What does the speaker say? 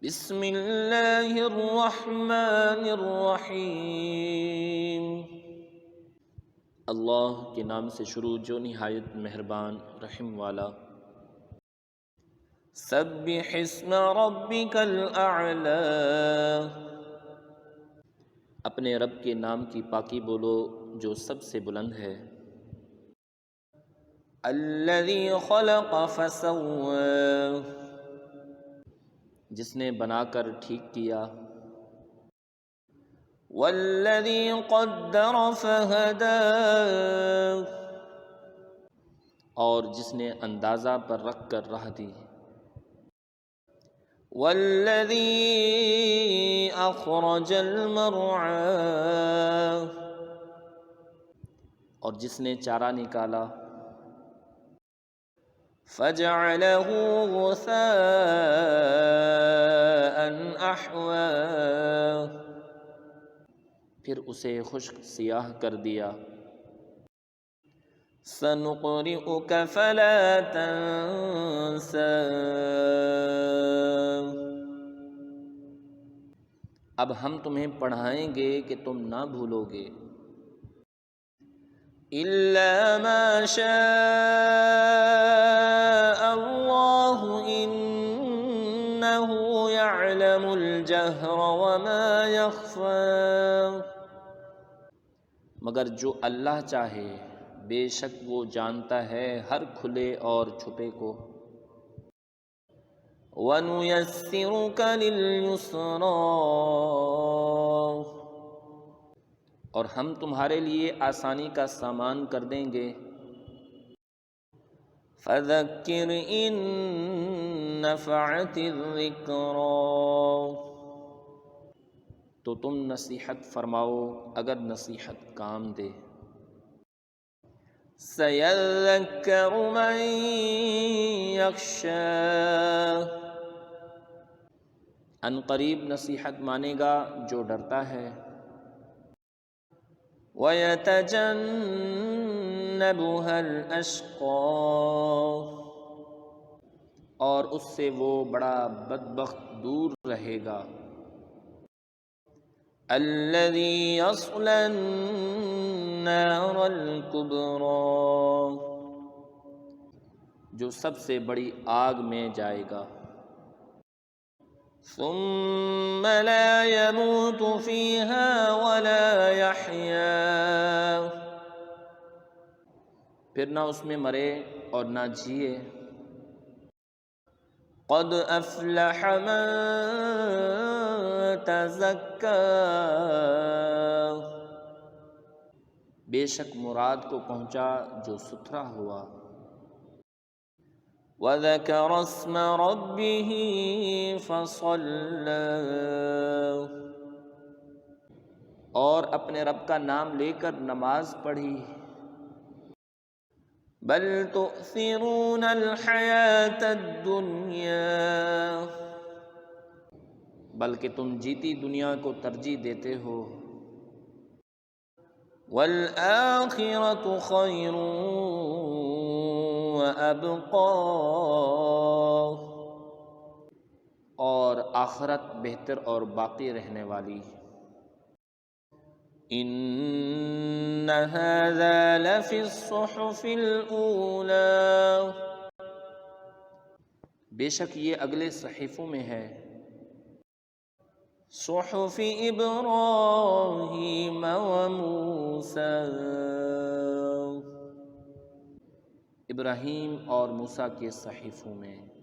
بسم اللہ الرحمن الرحیم۔ اللہ کے نام سے شروع جو نہایت مہربان رحم والا۔ سبح اسم ربک الاعلی، اپنے رب کے نام کی پاکی بولو جو سب سے بلند ہے۔ الذی خلق فسوی، جس نے بنا کر ٹھیک کیا۔ والذی قدر فہدی، اور جس نے اندازہ پر رکھ کر راہ دی۔ والذی اخرج المرعی، اور جس نے چارہ نکالا۔ فجعلہ غثاء احوی، پھر اسے خشک سیاہ کر دیا۔ سنقرئک فلا تنسی، اب ہم تمہیں پڑھائیں گے کہ تم نہ بھولو گے۔ الا ما شاء اللہ انہ یعلم الجہر وما یخفی، مگر جو اللہ چاہے بے شک وہ جانتا ہے ہر کھلے اور چھپے کو۔ وَنُيَسِّرُكَ لِلْيُسْرَىٰ، اور ہم تمہارے لیے آسانی کا سامان کر دیں گے۔ فَذَكِّرْ إِن نَّفَعَتِ الذِّكْرَىٰ، تو تم نصیحت فرماؤ اگر نصیحت کام دے۔ سَيَذَّكَّرُ مَن يَخْشَىٰ، ان قریب نصیحت مانے گا جو ڈرتا ہے۔ وَيَتَجَنَّبُهَا الْأَشْقَىٰ، اور اس سے وہ بڑا بدبخت دور رہے گا۔ الَّذِي يَصْلَى النَّارَ الْكُبْرَىٰ، جو سب سے بڑی آگ میں جائے گا۔ ثم لا يموت فيها ولا يحيا، پھر نہ اس میں مرے اور نہ جیے۔ قد افلح من تزكى، بے شک مراد کو پہنچا جو ستھرا ہوا۔ وَذَكَرَ اسْمَ رَبِّهِ فَصَلَّىٰ، اور اپنے رب کا نام لے کر نماز پڑھی۔ بل تؤثرون الحیاة الدنیا، بلکہ تم جیتی دنیا کو ترجیح دیتے ہو۔ والآخرة خیر وَأَبْقَىٰ، اور آخرت بہتر اور باقی رہنے والی۔ إِنَّ هَٰذَا لَفِي الصُّحُفِ الْأُولَىٰ، بے شک یہ اگلے صحیفوں میں ہے۔ صُحُفِ إِبْرَاهِيمَ وَمُوسَىٰ، ابراہیم اور موسیٰ کے صحیفوں میں۔